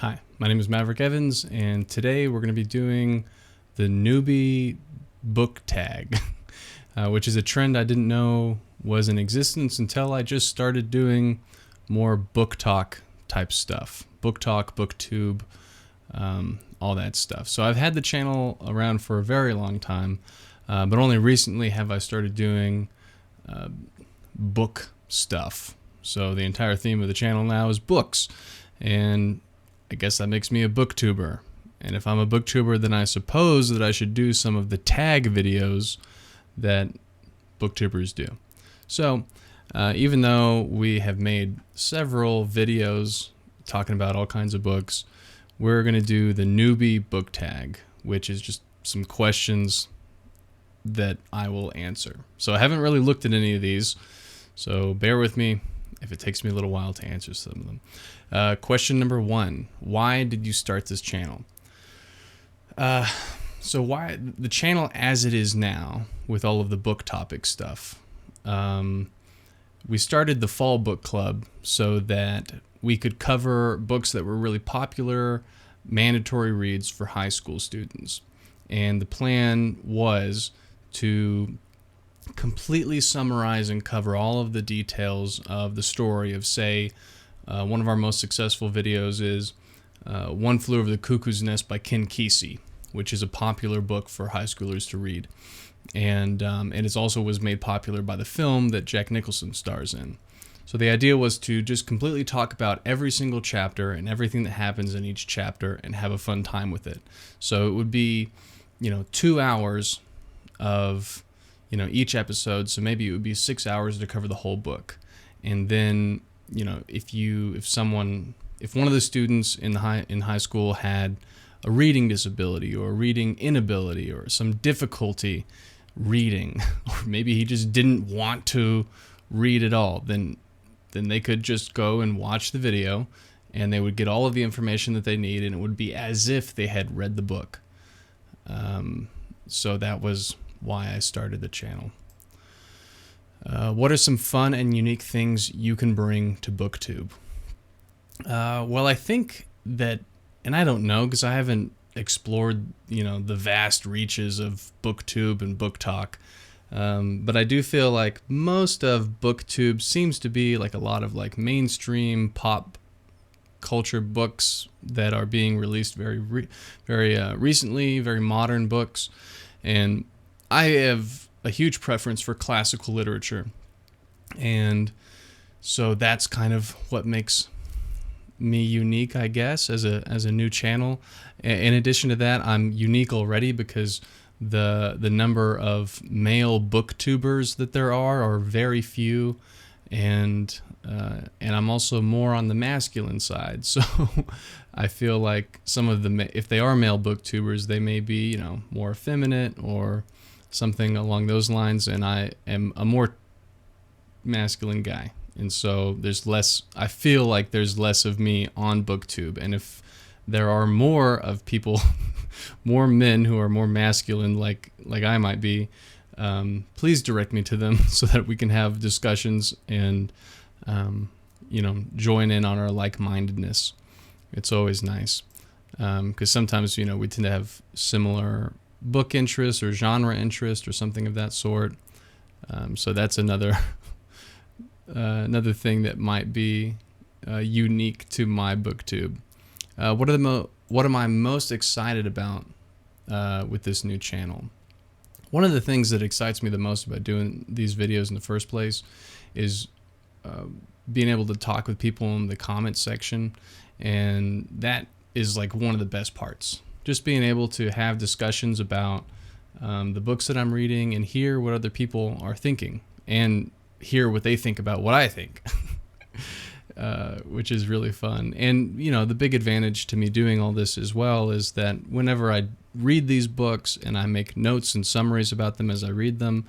Hi, my name is Maverick Evans, and today we're going to be doing the newbie book tag, which is a trend I didn't know was in existence until I just started doing more book talk type stuff. Book talk, booktube, all that stuff. So I've had the channel around for a very long time, but only recently have I started doing book stuff. So the entire theme of the channel now is books, and I guess that makes me a booktuber. And if I'm a booktuber, then I suppose that I should do some of the tag videos that booktubers do. So even though we have made several videos talking about all kinds of books, we're going to do the newbie book tag, which is just some questions that I will answer. So I haven't really looked at any of these, so bear with me if it takes me a little while to answer some of them. Question number 1, why did you start this channel? So why the channel as it is now with all of the book topic stuff? We started the fall book club so that we could cover books that were really popular, mandatory reads for high school students. And the plan was to completely summarize and cover all of the details of the story of, say, one of our most successful videos is One Flew Over the Cuckoo's Nest by Ken Kesey, which is a popular book for high schoolers to read. And it also was made popular by the film that Jack Nicholson stars in. So the idea was to just completely talk about every single chapter and everything that happens in each chapter and have a fun time with it. So it would be, 2 hours of, each episode. So maybe it would be 6 hours to cover the whole book. And then, if one of the students in high school had a reading disability or a reading inability or some difficulty reading, or maybe he just didn't want to read at all, then they could just go and watch the video and they would get all of the information that they need, and it would be as if they had read the book. So that was why I started the channel. What are some fun and unique things you can bring to Booktube? Well, I think that, and I don't know because I haven't explored, the vast reaches of Booktube and Book Talk, but I do feel like most of Booktube seems to be like a lot of like mainstream pop culture books that are being released very recently, very modern books, and I have a huge preference for classical literature, and so that's kind of what makes me unique, I guess, as a new channel. In addition to that, I'm unique already because the number of male booktubers that there are very few, and I'm also more on the masculine side. So I feel like some of if they are male booktubers, they may be more effeminate or something along those lines, and I am a more masculine guy, and so I feel like there's less of me on Booktube. And if there are more of people more men who are more masculine like I might be, please direct me to them so that we can have discussions and join in on our like-mindedness. It's always nice because sometimes we tend to have similar book interest or genre interest or something of that sort. So that's another thing that might be unique to my Booktube. What am I most excited about with this new channel? One of the things that excites me the most about doing these videos in the first place is being able to talk with people in the comments section, and that is like one of the best parts. Just being able to have discussions about the books that I'm reading and hear what other people are thinking and hear what they think about what I think, which is really fun. And, the big advantage to me doing all this as well is that whenever I read these books and I make notes and summaries about them as I read them,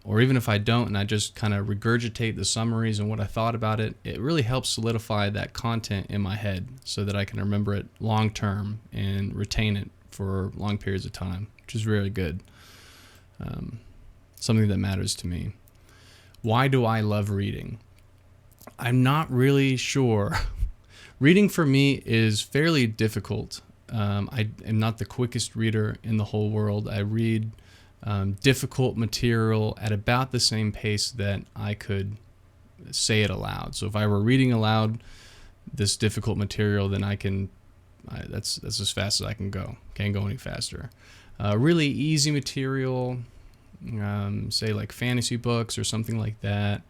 or even if I don't and I just kind of regurgitate the summaries and what I thought about it, it really helps solidify that content in my head so that I can remember it long term and retain it for long periods of time, which is really good. Something that matters to me. Why do I love reading? I'm not really sure Reading for me is fairly difficult. I am not the quickest reader in the whole world. I read difficult material at about the same pace that I could say it aloud. So if I were reading aloud this difficult material, then that's as fast as I can go. Can't go any faster. Really easy material, say like fantasy books or something like that,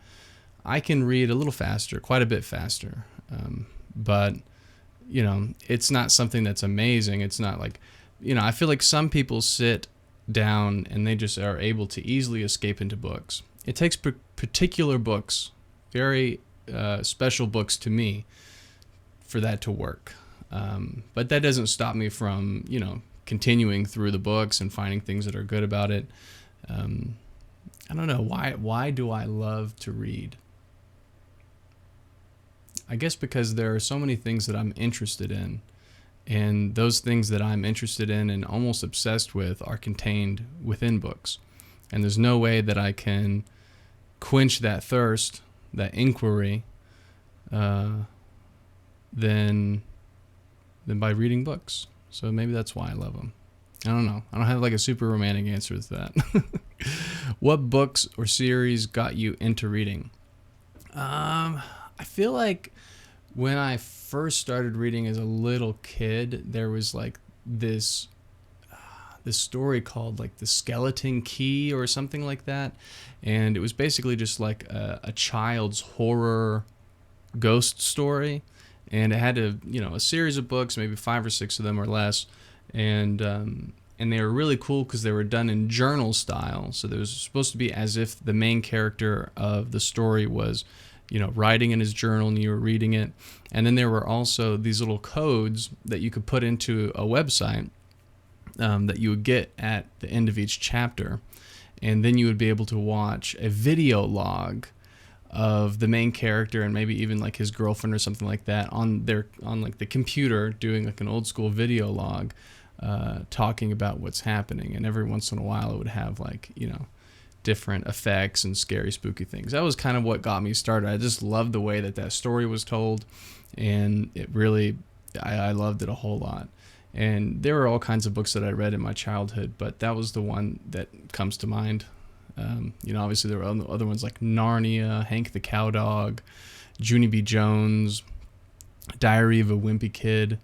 I can read a little faster, quite a bit faster. But it's not something that's amazing. It's not like, I feel like some people sit down and they just are able to easily escape into books. It takes particular books, very special books to me, for that to work. But that doesn't stop me from, continuing through the books and finding things that are good about it. I don't know. Why do I love to read? I guess because there are so many things that I'm interested in, and those things that I'm interested in and almost obsessed with are contained within books. And there's no way that I can quench that thirst, that inquiry, than by reading books. So maybe that's why I love them. I don't know. I don't have like a super romantic answer to that. What books or series got you into reading? I feel like when I first started reading as a little kid, there was like this story called like The Skeleton Key or something like that. And it was basically just like a child's horror ghost story. And it had a series of books, maybe 5 or 6 of them or less. And they were really cool because they were done in journal style. So there was supposed to be as if the main character of the story was, writing in his journal and you were reading it. And then there were also these little codes that you could put into a website that you would get at the end of each chapter. And then you would be able to watch a video log of the main character and maybe even like his girlfriend or something like that on like the computer doing like an old school video log, talking about what's happening. And every once in a while it would have like, different effects and scary, spooky things. That was kind of what got me started. I just loved the way that story was told, and it really, I loved it a whole lot. And there were all kinds of books that I read in my childhood, but that was the one that comes to mind. Obviously there were other ones like Narnia, Hank the Cowdog, Junie B. Jones, Diary of a Wimpy Kid,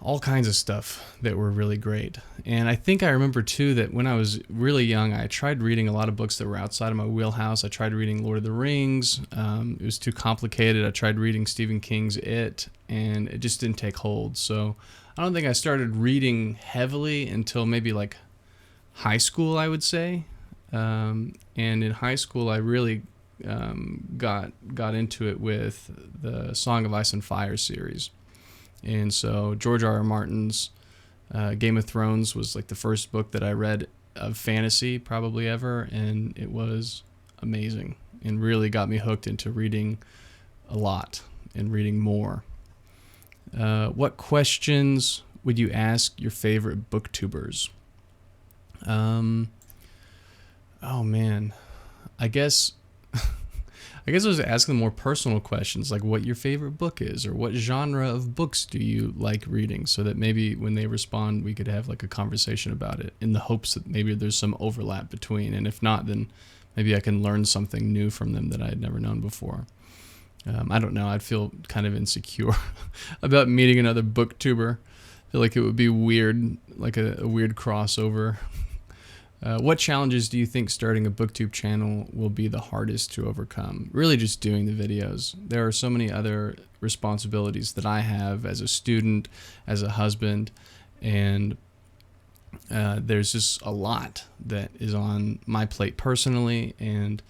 all kinds of stuff that were really great. And I think I remember too that when I was really young, I tried reading a lot of books that were outside of my wheelhouse. I tried reading Lord of the Rings. It was too complicated. I tried reading Stephen King's It, and it just didn't take hold. So I don't think I started reading heavily until maybe like high school, I would say. And in high school, I really got into it with the Song of Ice and Fire series. And so George R.R. Martin's Game of Thrones was like the first book that I read of fantasy probably ever, and it was amazing and really got me hooked into reading a lot and reading more. What questions would you ask your favorite booktubers? Oh man, I guess I was asking more personal questions, like what your favorite book is, or what genre of books do you like reading, so that maybe when they respond, we could have like a conversation about it, in the hopes that maybe there's some overlap between, and if not, then maybe I can learn something new from them that I had never known before. I don't know, I'd feel kind of insecure about meeting another booktuber. I feel like it would be weird, like a weird crossover. What challenges do you think starting a booktube channel will be the hardest to overcome? Really just doing the videos. There are so many other responsibilities that I have as a student, as a husband, and there's just a lot that is on my plate personally, and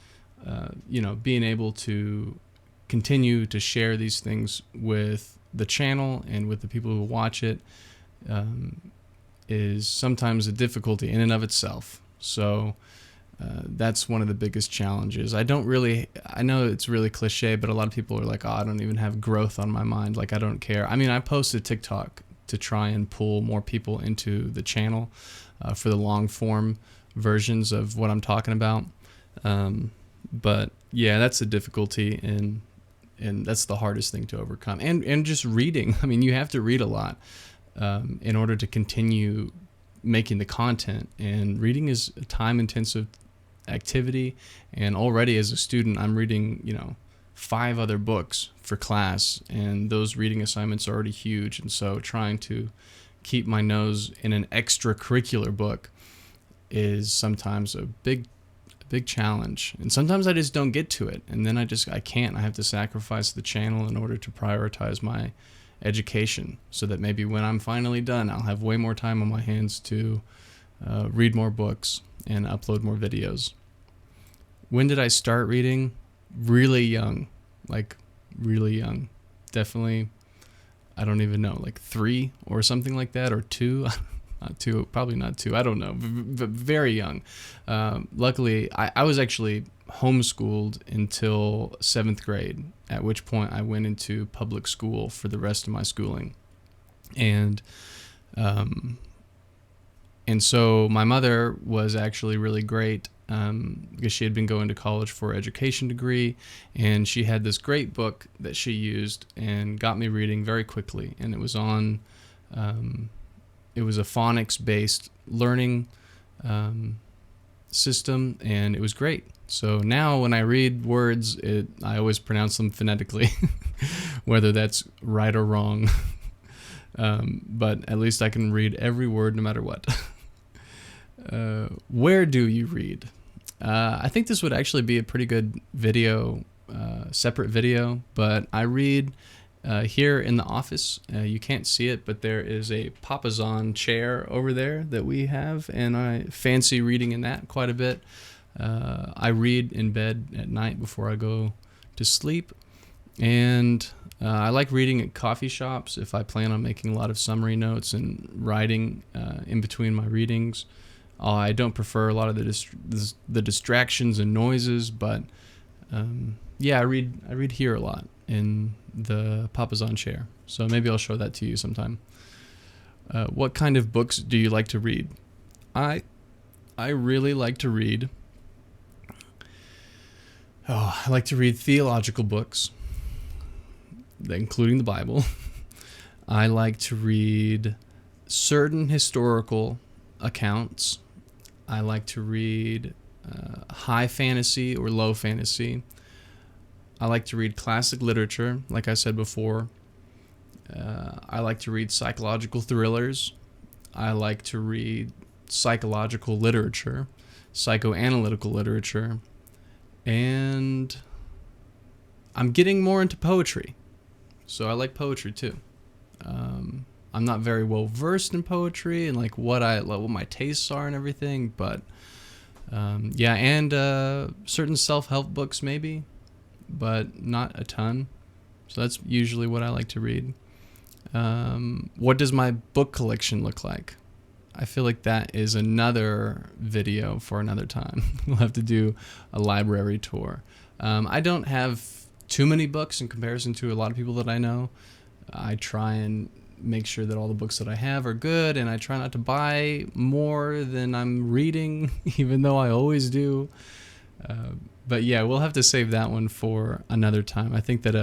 being able to continue to share these things with the channel and with the people who watch it is sometimes a difficulty in and of itself. So that's one of the biggest challenges. I know it's really cliche, but a lot of people are like, oh, I don't even have growth on my mind. Like, I don't care. I mean, I posted TikTok to try and pull more people into the channel for the long form versions of what I'm talking about. But yeah, that's a difficulty. And and that's the hardest thing to overcome. And just reading. I mean, you have to read a lot in order to continue making the content, and reading is a time-intensive activity. And already as a student, I'm reading 5 other books for class, and those reading assignments are already huge. And so trying to keep my nose in an extracurricular book is sometimes a big challenge, and sometimes I just don't get to it, and then I can't. I have to sacrifice the channel in order to prioritize my education, so that maybe when I'm finally done, I'll have way more time on my hands to read more books and upload more videos. When did I start reading? Really young, really young. Definitely, I don't even know, 3 or something like that, or 2. Not 2, probably not 2. I don't know, but very young. Luckily, I was actually homeschooled until 7th grade, at which point I went into public school for the rest of my schooling. And so my mother was actually really great, because she had been going to college for her education degree, and she had this great book that she used and got me reading very quickly. And it was on... it was a phonics-based learning system, and it was great. So now when I read words, I always pronounce them phonetically, whether that's right or wrong. But at least I can read every word no matter what. Where do you read? I think this would actually be a pretty good video, separate video, but I read... here in the office. You can't see it, but there is a Papazon chair over there that we have, and I fancy reading in that quite a bit. I read in bed at night before I go to sleep, and I like reading at coffee shops if I plan on making a lot of summary notes and writing in between my readings. I don't prefer a lot of the distractions and noises, but I read here a lot in the Papazon chair. So maybe I'll show that to you sometime. What kind of books do you like to read? I really like to read... I like to read theological books, including the Bible. I like to read certain historical accounts. I like to read high fantasy or low fantasy. I like to read classic literature, like I said before. I like to read psychological thrillers. I like to read psychological literature, psychoanalytical literature, and I'm getting more into poetry. So I like poetry too. I'm not very well versed in poetry and what my tastes are and everything, but certain self-help books maybe, but not a ton. So that's usually what I like to read. What does my book collection look like? I feel like that is another video for another time. We'll have to do a library tour. I don't have too many books in comparison to a lot of people that I know. I try and make sure that all the books that I have are good, and I try not to buy more than I'm reading, even though I always do. But yeah, we'll have to save that one for another time. I think that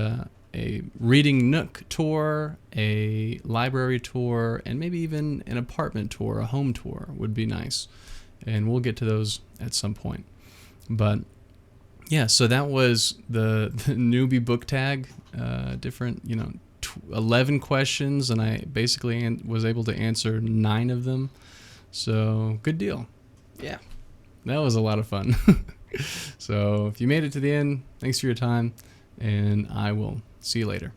a reading nook tour, a library tour, and maybe even an apartment tour, a home tour would be nice. And we'll get to those at some point. But yeah, so that was the newbie book tag, different, 11 questions, and I basically was able to answer 9 of them. So good deal. Yeah, that was a lot of fun. So if you made it to the end, thanks for your time, and I will see you later.